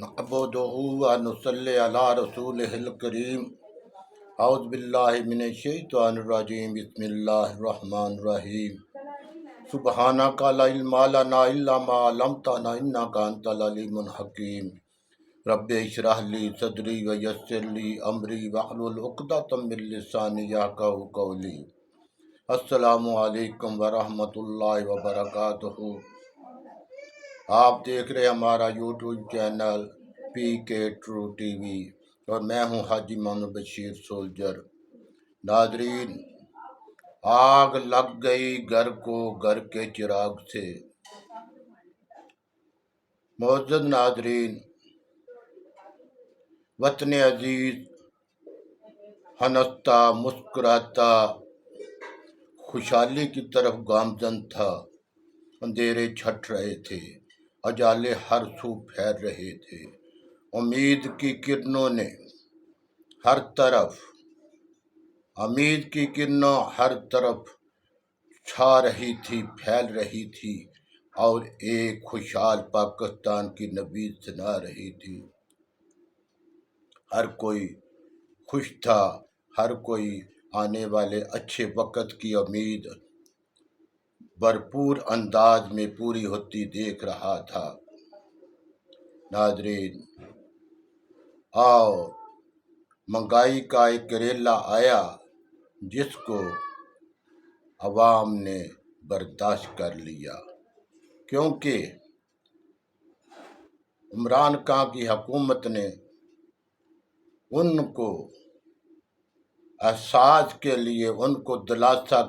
نعبدہ و نصلی علی رسولہ الکریم اعوذ باللہ من الشیطان الرجیم بسم اللہ الرحمن الرحیم سبحانک لا علم لنا الا ما علمتنا انک انت العلیم الحکیم رب اشرح لی صدری ویسر لی امری واحلل عقدۃ من لسانی یفقہوا قولی۔ السلام علیکم ورحمۃ اللہ وبرکاتہ۔ آپ دیکھ رہے ہمارا یوٹیوب چینل پی کے ٹرو ٹی وی اور میں ہوں حاجی محمد بشیر سولجر۔ ناظرین، آگ لگ گئی گھر کو گھر کے چراغ سے۔ معزز ناظرین، وطن عزیز ہنستا مسکراتا خوشحالی کی طرف گامزن تھا۔ اندھیرے چھٹ رہے تھے، اجالے ہر سو پھیل رہے تھے۔ امید کی کرنوں نے ہر طرف چھا رہی تھی، پھیل رہی تھی اور ایک خوشحال پاکستان کی نوید سنا رہی تھی۔ ہر کوئی خوش تھا، ہر کوئی آنے والے اچھے وقت کی امید بھرپور انداز میں پوری ہوتی دیکھ رہا تھا۔ ناظرین، مہنگائی کا ایک ریلا آیا جس کو عوام نے برداشت کر لیا، کیونکہ عمران خان کی حکومت نے ان کو احساس کے لیے، ان کو دلاسا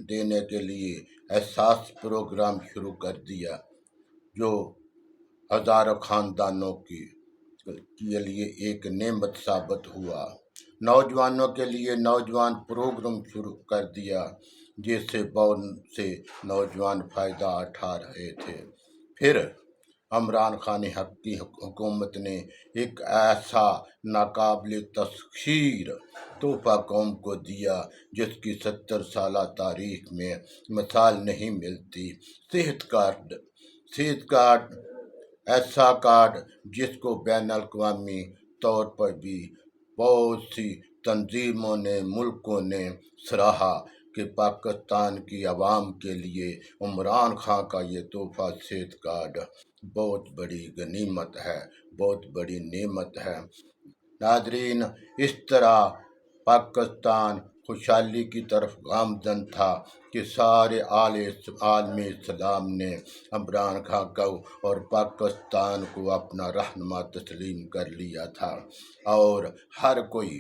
دینے کے لیے احساس پروگرام شروع کر دیا، جو ہزاروں خاندانوں کے لیے ایک نعمت ثابت ہوا۔ نوجوانوں کے لیے نوجوان پروگرام شروع کر دیا، جس سے بہت سے نوجوان فائدہ اٹھا رہے تھے۔ پھر عمران خان کی حکومت نے ایک ایسا ناقابل تسخیر تحفہ قوم کو دیا جس کی 70 سالہ تاریخ میں مثال نہیں ملتی۔ صحت کارڈ، ایسا کارڈ جس کو بین الاقوامی طور پر بھی بہت سی تنظیموں نے، ملکوں نے سراہا کہ پاکستان کی عوام کے لیے عمران خان کا یہ تحفہ صحت کارڈ بہت بڑی غنیمت ہے، بہت بڑی نعمت ہے۔ ناظرین، اس طرح پاکستان خوشحالی کی طرف گامزن تھا کہ سارے عالم اسلام نے عمران خان کو اور پاکستان کو اپنا رہنما تسلیم کر لیا تھا، اور ہر کوئی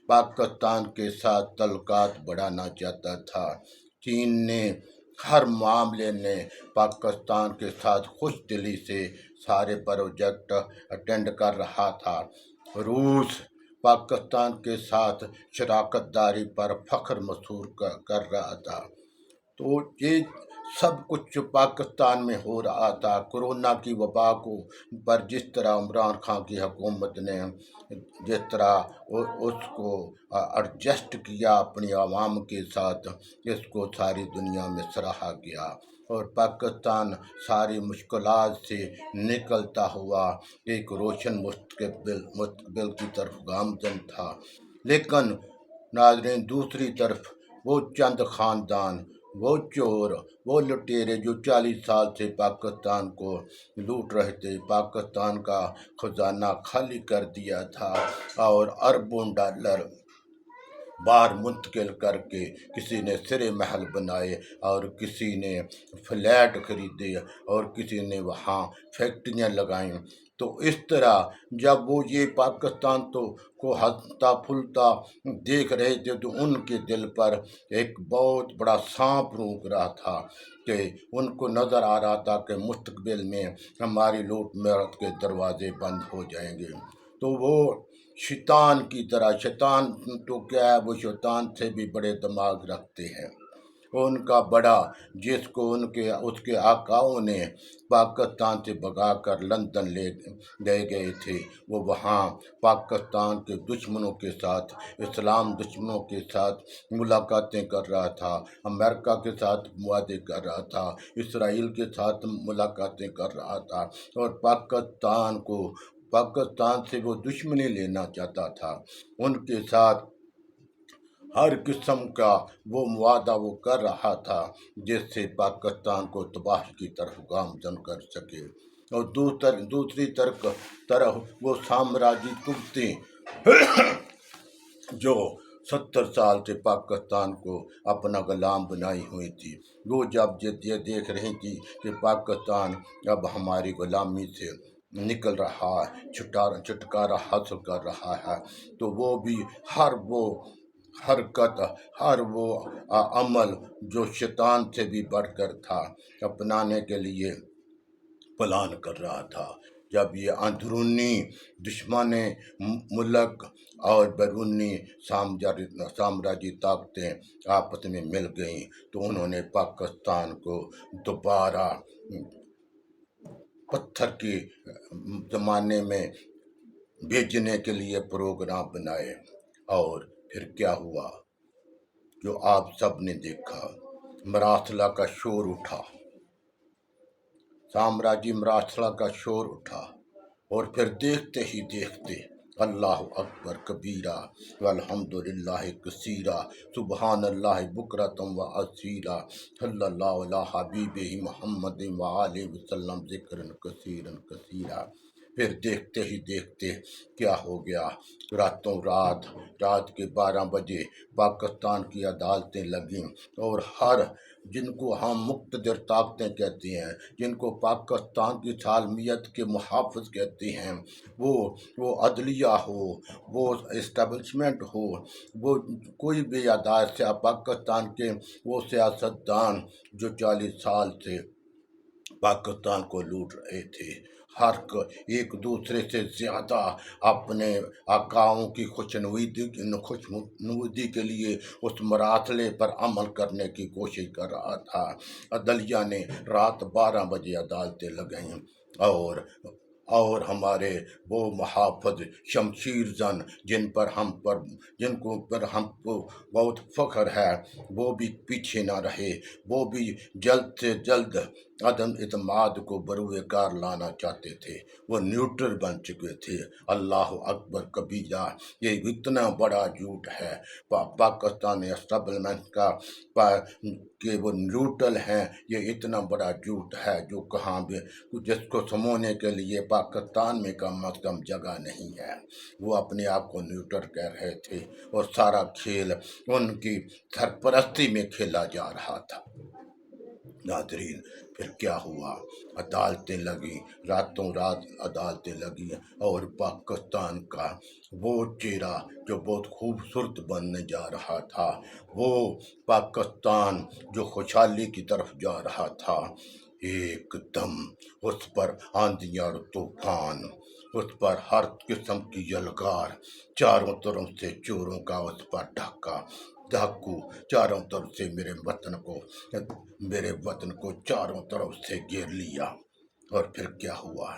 پاکستان کے ساتھ تعلقات بڑھانا چاہتا تھا۔ چین نے ہر معاملے میں پاکستان کے ساتھ خوش دلی سے سارے پروجیکٹ اٹینڈ کر رہا تھا۔ روس پاکستان کے ساتھ شراکت داری پر فخر محسوس کر رہا تھا۔ تو یہ سب کچھ پاکستان میں ہو رہا تھا۔ کورونا کی وبا پر جس طرح عمران خان کی حکومت نے جس طرح اس کو ایڈجسٹ کیا اپنی عوام کے ساتھ، اس کو ساری دنیا میں سراہا گیا، اور پاکستان ساری مشکلات سے نکلتا ہوا ایک روشن مستقبل کی طرف گامزن تھا۔ لیکن ناظرین، دوسری طرف وہ چند خاندان، وہ چور، وہ لٹیرے جو 40 سال سے پاکستان کو لوٹ رہے تھے، پاکستان کا خزانہ خالی کر دیا تھا، اور اربوں ڈالر باہر منتقل کر کے کسی نے سرے محل بنائے، اور کسی نے فلیٹ خریدے، اور کسی نے وہاں فیکٹریاں لگائیں۔ تو اس طرح جب وہ یہ پاکستان کو ہلتا پھلتا دیکھ رہے تھے، تو ان کے دل پر ایک بہت بڑا سانپ رونگ رہا تھا، کہ ان کو نظر آ رہا تھا کہ مستقبل میں ہماری لوٹ مارت کے دروازے بند ہو جائیں گے۔ تو وہ شیطان کی طرح، شیطان تو کیا ہے، وہ شیطان سے بھی بڑے دماغ رکھتے ہیں، ان کا بڑا، جس کو اس کے آقاؤں نے پاکستان سے بھگا کر لندن لے گئے تھے، وہ وہاں پاکستان کے دشمنوں کے ساتھ، اسلام دشمنوں کے ساتھ ملاقاتیں کر رہا تھا، امریکہ کے ساتھ معاہدے کر رہا تھا، اسرائیل کے ساتھ ملاقاتیں کر رہا تھا، اور پاکستان کو پاکستان سے وہ دشمنی لینا چاہتا تھا، ان کے ساتھ ہر قسم کا وہ معاہدہ وہ کر رہا تھا جس سے پاکستان کو تباہی کی طرف گامزن کر سکے، اور دوسری طرف وہ سامراجی قوتیں جو 70 سال سے پاکستان کو اپنا غلام بنائی ہوئی تھی، وہ جب یہ دیکھ رہی تھی کہ پاکستان اب ہماری غلامی سے نکل رہا ہے، چھٹکارا حاصل کر رہا ہے، تو وہ بھی ہر وہ حرکت، ہر وہ عمل جو شیطان سے بھی بڑھ کر تھا اپنانے کے لیے پلان کر رہا تھا۔ جب یہ اندرونی دشمن ملک اور بیرونی سامراجی طاقتیں آپس میں مل گئیں تو انہوں نے پاکستان کو دوبارہ پتھر کے زمانے میں بھیجنے کے لیے پروگرام بنائے، اور پھر کیا ہوا جو آپ سب نے دیکھا، مراسلہ کا شور اٹھا، سامراجی مراسلہ کا شور اٹھا، اور پھر دیکھتے ہی دیکھتے اللہ اکبر کبیرہ والحمدللہ کثیرہ سبحان اللہ بکرۃ و اصیلا صلی اللہ علیہ حبیبہ محمد وآلہ وسلم ذکرا کثیرا کثیرا۔ پھر دیکھتے ہی دیکھتے کیا ہو گیا، رات کے 12 بجے پاکستان کی عدالتیں لگیں، اور ہر جن کو ہم مقتدر طاقتیں کہتے ہیں، جن کو پاکستان کی سالمیت کے محافظ کہتے ہیں، وہ عدلیہ ہو، وہ اسٹیبلشمنٹ ہو، وہ کوئی بھی عدالت سے پاکستان کے وہ سیاستدان جو 40 سال سے پاکستان کو لوٹ رہے تھے، ہر ایک دوسرے سے زیادہ اپنے آقاؤں کی خوشنودی کے لیے اس مراسلے پر عمل کرنے کی کوشش کر رہا تھا۔ عدلیہ نے رات 12 بجے عدالتیں لگائیں، اور ہمارے وہ محافظ شمشیر زن جن پر ہم کو بہت فخر ہے، وہ بھی پیچھے نہ رہے، وہ بھی جلد سے جلد عدم اعتماد کو بروئے کار لانا چاہتے تھے، وہ نیوٹرل بن چکے تھے۔ اللہ اکبر کبیرہ، یہ اتنا بڑا جھوٹ ہے پاکستان اسٹیبلشمنٹ کا کہ وہ نیوٹرل ہیں، یہ اتنا بڑا جھوٹ ہے جو کہاں بھی جس کو سمونے کے لیے پاکستان میں کم از کم جگہ نہیں ہے۔ وہ اپنے آپ کو نیوٹرل کہہ رہے تھے، اور سارا کھیل ان کی سرپرستی میں کھیلا جا رہا تھا۔ ناظرین، پھر کیا ہوا، عدالتیں لگیں، راتوں رات عدالتیں لگیں، اور پاکستان کا وہ چہرہ جو بہت خوبصورت بننے جا رہا تھا، وہ پاکستان جو خوشحالی کی طرف جا رہا تھا، ایک دم اس پر آندھیاں اور طوفان، اس پر ہر قسم کی یلغار، چاروں طرف سے چوروں کا اس پر ڈاکو، چاروں طرف سے میرے وطن کو چاروں طرف سے گھیر لیا۔ اور پھر کیا ہوا،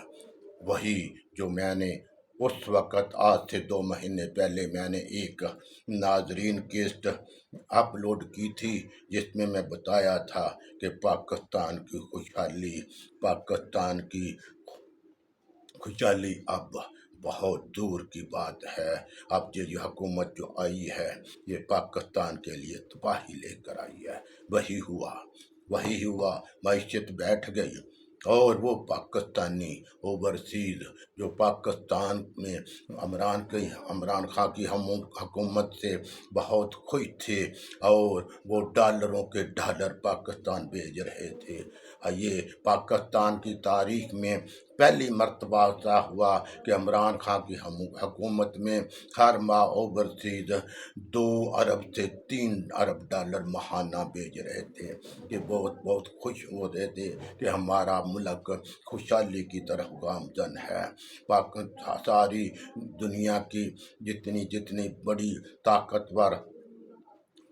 وہی جو میں نے اس وقت آج سے 2 مہینے پہلے میں نے ایک ناظرین کیسٹ اپلوڈ کی تھی، جس میں بتایا تھا کہ پاکستان کی خوشحالی اب بہت دور کی بات ہے، اب یہ حکومت جو آئی ہے یہ پاکستان کے لیے تباہی لے کر آئی ہے۔ وہی ہوا، معیشت بیٹھ گئی، اور وہ پاکستانی اوورسیز جو پاکستان میں عمران خان کی حکومت سے بہت خوش تھے، اور وہ ڈالروں کے ڈالر پاکستان بھیج رہے تھے۔ یہ پاکستان کی تاریخ میں پہلی مرتبہ ایسا ہوا کہ عمران خان کی حکومت میں ہر ماہ اوورسیز 2 ارب سے 3 ارب ڈالر ماہانہ بھیج رہے تھے، کہ بہت خوش ہو رہے تھے کہ ہمارا ملک خوشحالی کی طرف گامزن ہے۔ ساری دنیا کی جتنی بڑی طاقتور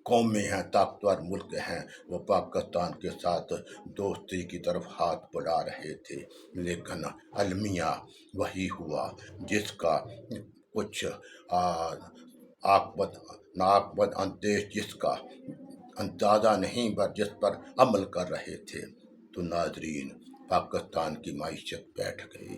قومیں ہیں، طاقتور ملک ہیں، وہ پاکستان کے ساتھ دوستی کی طرف ہاتھ بڑھا رہے تھے، لیکن المیہ وہی ہوا جس کا کچھ ناقابل اندیش، جس کا اندازہ نہیں، جس پر عمل کر رہے تھے۔ تو ناظرین، پاکستان کی معیشت بیٹھ گئی،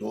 2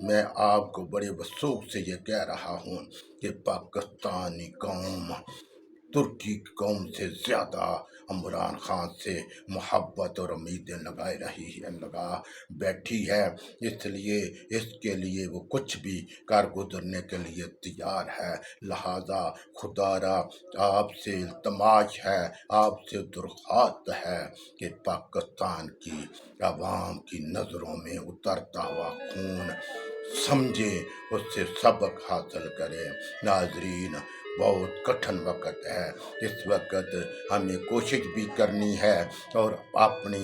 میں آپ کو بڑے وثوق سے یہ کہہ رہا ہوں کہ پاکستانی قوم ترکی کی قوم سے زیادہ عمران خان سے محبت اور امیدیں لگا بیٹھی ہے، اس لیے اس کے لیے وہ کچھ بھی کر گزرنے کے لیے تیار ہے۔ لہذا خدا را آپ سے التماس ہے، آپ سے درخواست ہے کہ پاکستان کی عوام کی نظروں میں اترتا ہوا خون سمجھے، اس سے سبق حاصل کرے۔ ناظرین، بہت کٹھن وقت ہے، اس وقت ہمیں کوشش بھی کرنی ہے اور اپنے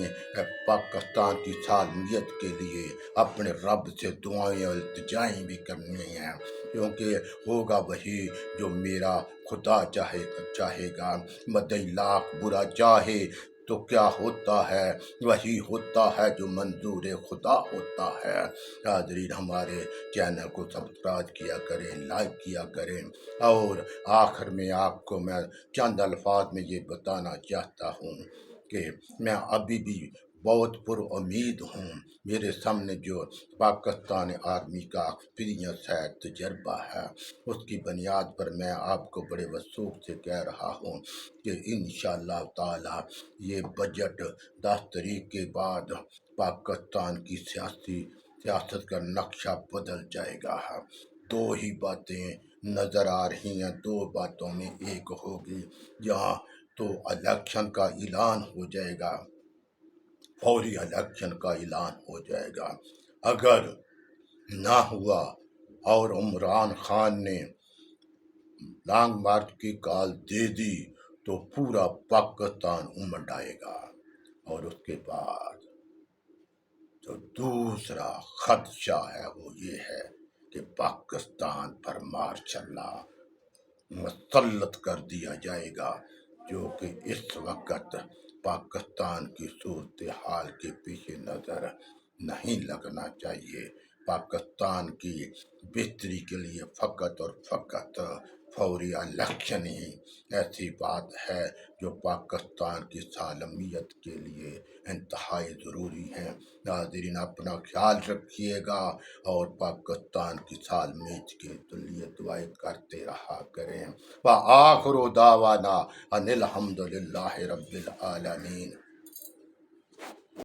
پاکستان کی سالمیت کے لیے اپنے رب سے دعائیں اور التجائیں بھی کرنی ہیں، کیونکہ ہوگا وہی جو میرا خدا چاہے گا۔ مدعی لاکھ برا چاہے تو کیا ہوتا ہے، وہی ہوتا ہے جو منظور خدا ہوتا ہے۔ حاضرین، ہمارے چینل کو سبسکرائب کیا کریں، لائک کیا کریں، اور آخر میں آپ کو میں چند الفاظ میں یہ بتانا چاہتا ہوں کہ میں ابھی بھی بہت پر امید ہوں۔ میرے سامنے جو پاکستان آرمی کا ایکسپیرینس ہے، تجربہ ہے، اس کی بنیاد پر میں آپ کو بڑے وثوق سے کہہ رہا ہوں کہ انشاءاللہ تعالی یہ بجٹ 10 تاریخ کے بعد پاکستان کی سیاست کا نقشہ بدل جائے گا۔ دو ہی باتیں نظر آ رہی ہیں، دو باتوں میں ایک ہوگی، یہاں تو الیکشن کا اعلان ہو جائے گا، فوری الیکشن کا اعلان ہو جائے گا۔ اگر نہ ہوا اور عمران خان نے لانگ مارچ کی کال دے دی تو پورا پاکستان امڑ آئے گا۔ اور اس کے بعد جو دوسرا خدشہ ہے وہ یہ ہے کہ پاکستان پر مارشل لا مسلط کر دیا جائے گا، جو کہ اس وقت پاکستان کی صورتحال کے پیش نظر نہیں لگنا چاہیے۔ پاکستان کی بہتری کے لیے فقط اور فقط فوری الیکشن ہی ایسی بات ہے جو پاکستان کی سالمیت کے لیے انتہائی ضروری ہے۔ ناظرین، اپنا خیال رکھیے گا اور پاکستان کی سالمیت کے لیے دعائیں کرتے رہا کریں۔ وآخر دعوانا ان الحمد للہ رب العالمین۔